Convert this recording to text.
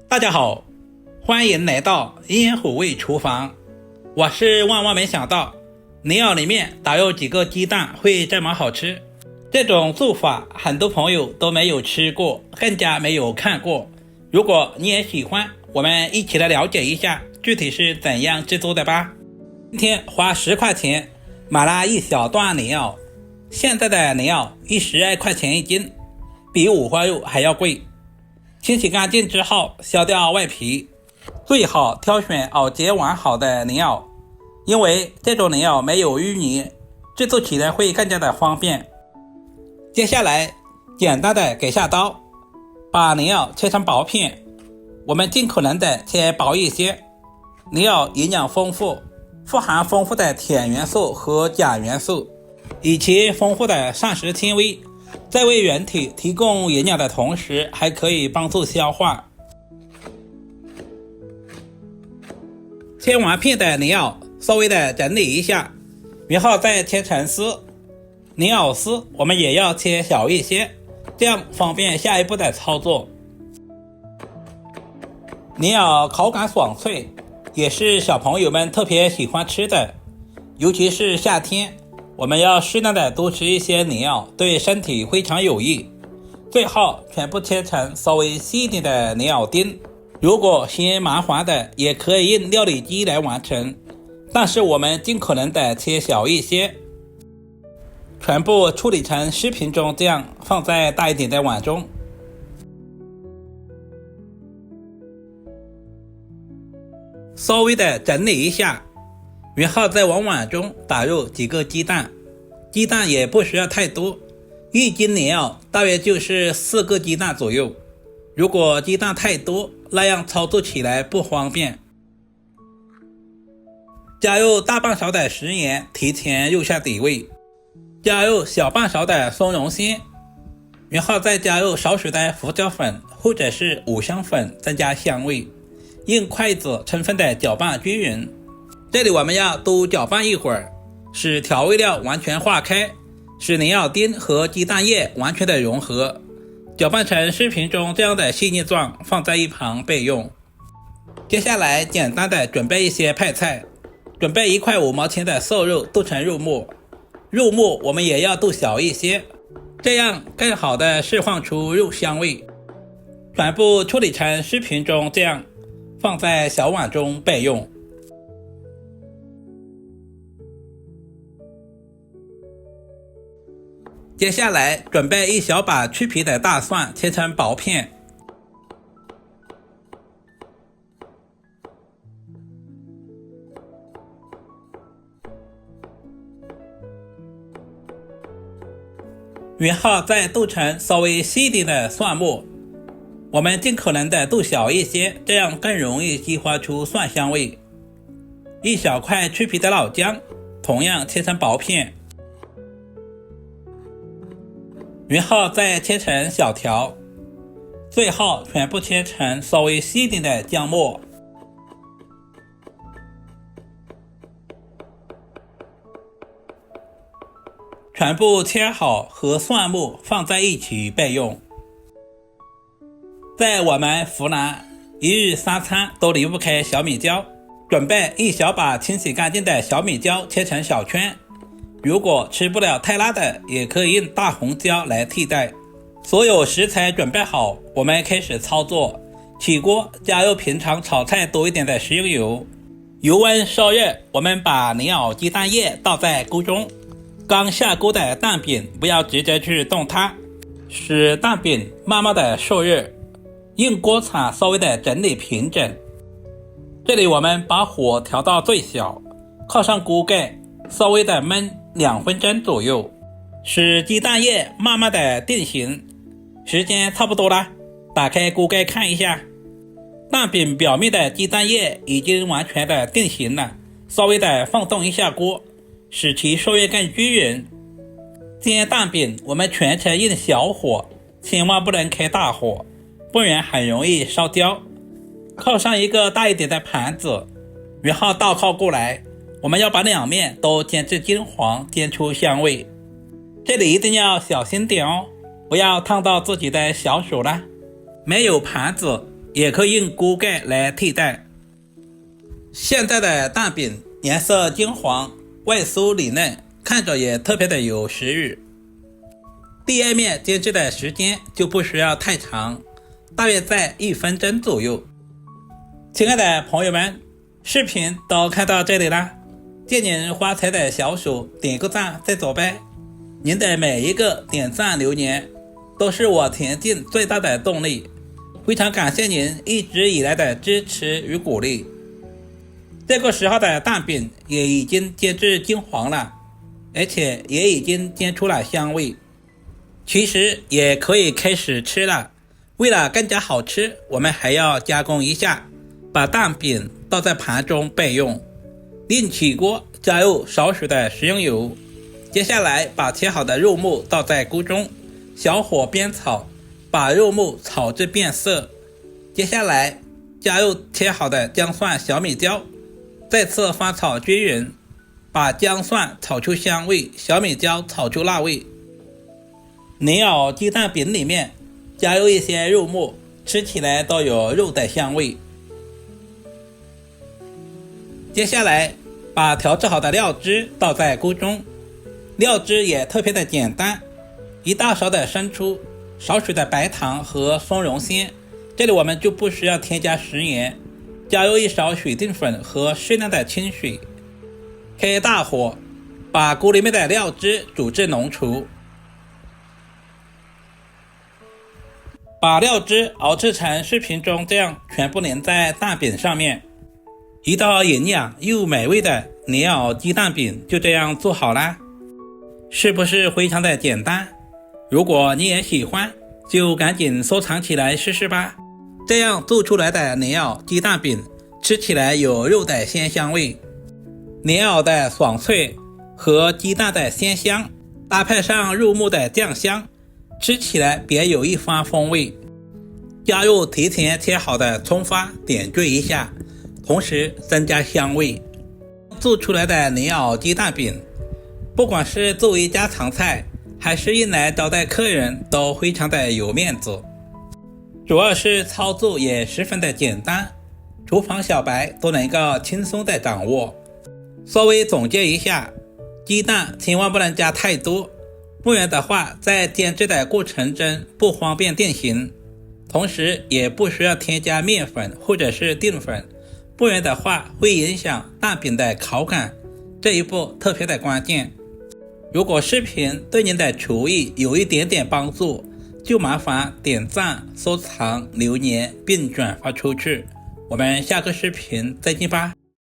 大家好，欢迎来到烟火味厨房。我是万万没想到泥袄里面打入几个鸡蛋会这么好吃。这种做法很多朋友都没有吃过，更加没有看过。如果你也喜欢，我们一起来了解一下具体是怎样制作的吧。今天花10块钱买了一小段泥袄，现在的泥袄12块钱一斤，比五花肉还要贵。清洗干净之后削掉外皮，最好挑选袄结完好的泥袄，因为这种泥袄没有淤泥，制作起来会更加的方便。接下来简单的给下刀，把泥袄切成薄片，我们尽可能的切薄一些。泥袄营养丰富，富含丰富的铁元素和钾元素，以及丰富的膳食纤维，在为人体提供营养的同时，还可以帮助消化。切完片的泥袄稍微的整理一下，然后再切成丝。泥袄丝我们也要切小一些，这样方便下一步的操作。泥袄口感爽脆，也是小朋友们特别喜欢吃的，尤其是夏天，我们要适当的多吃一些泥袄，对身体非常有益。最后全部切成稍微细一点的泥袄丁，如果嫌麻烦的也可以用料理机来完成，但是我们尽可能的切小一些。全部处理成视频中这样放在大一点的碗中。稍微的整理一下，然后再往碗中打入几个鸡蛋，鸡蛋也不需要太多，1斤泥袄大约就是4个鸡蛋左右，如果鸡蛋太多，那样操作起来不方便。加入大半勺的食盐，提前入下底味，加入小半勺的松茸鲜，然后再加入少许的胡椒粉或者是五香粉，增加香味，用筷子充分的搅拌均匀。这里我们要多搅拌一会儿，使调味料完全化开，使泥袄丁和鸡蛋液完全的融合，搅拌成视频中这样的细腻状，放在一旁备用。接下来简单的准备一些配菜，准备1块5毛钱的瘦肉剁成肉末，肉末我们也要剁小一些，这样更好的释放出肉香味。全部处理成视频中这样放在小碗中备用。接下来准备一小把去皮的大蒜，切成薄片。然后再剁成稍微细一点的蒜末，我们尽可能的剁小一些，这样更容易激发出蒜香味。一小块去皮的老姜，同样切成薄片，然后再切成小条，最后全部切成稍微细一点的姜末。全部切好和蒜末放在一起备用。在我们湖南，一日3餐都离不开小米椒，准备一小把清洗干净的小米椒，切成小圈。如果吃不了太辣的，也可以用大红椒来替代。所有食材准备好，我们开始操作。起锅加入平常炒菜多一点的食用油，油温烧热，我们把泥袄鸡蛋液倒在锅中。刚下锅的蛋饼不要直接去动它，使蛋饼慢慢的受热，用锅铲稍微的整理平整。这里我们把火调到最小，靠上锅盖，稍微的焖2分钟左右，使鸡蛋液慢慢的定型。时间差不多了，打开锅盖看一下，蛋饼表面的鸡蛋液已经完全的定型了，稍微的放动一下锅，使其受热更均匀。煎蛋饼我们全程用小火，千万不能开大火，不然很容易烧焦。靠上一个大一点的盘子，然后倒靠过来，我们要把2面都煎至金黄，煎出香味。这里一定要小心点哦，不要烫到自己的小手了。没有盘子，也可以用锅盖来替代。现在的蛋饼颜色金黄，外酥里嫩，看着也特别的有食欲。第二面煎制的时间就不需要太长，大约在1分钟左右。亲爱的朋友们，视频都看到这里啦，借您发财的小手点个赞再走呗。您的每一个点赞留言都是我前进最大的动力，非常感谢您一直以来的支持与鼓励。这个时候的蛋饼也已经煎至金黄了，而且也已经煎出了香味，其实也可以开始吃了。为了更加好吃，我们还要加工一下，把蛋饼倒在盘中备用。另起锅，加入少许的食用油，接下来把切好的肉末倒在锅中，小火煸炒，把肉末炒至变色。接下来加入切好的姜蒜、小米椒，再次翻炒均匀，把姜蒜炒出香味，小米椒炒出辣味。莲藕鸡蛋饼里面加入一些肉末，吃起来都有肉的香味。接下来把调制好的料汁倒在锅中，料汁也特别的简单，1大勺的生抽，少许的白糖和松茸鲜，这里我们就不需要添加食盐，加入1勺雪淀粉和适量的清水，开大火，把锅里面的料汁煮至浓稠，把料汁熬制成视频中这样全部淋在蛋饼上面。一道营养又美味的莲藕鸡蛋饼就这样做好啦，是不是非常的简单？如果你也喜欢，就赶紧收藏起来试试吧。这样做出来的莲藕鸡蛋饼吃起来有肉的鲜香味，莲藕的爽脆和鸡蛋的鲜香，搭配上肉末的酱香，吃起来别有一番风味。加入提前切好的葱花点缀一下，同时增加香味。做出来的莲藕鸡蛋饼，不管是作为家常菜，还是用来招待客人，都非常的有面子。主要是操作也十分的简单，厨房小白都能够轻松的掌握。稍微总结一下，鸡蛋千万不能加太多，不然的话在煎制的过程中不方便定型，同时也不需要添加面粉或者是淀粉，不然的话会影响蛋饼的口感，这一步特别的关键。如果视频对您的厨艺有一点点帮助，就麻烦点赞、收藏、留言并转发出去。我们下个视频再见吧。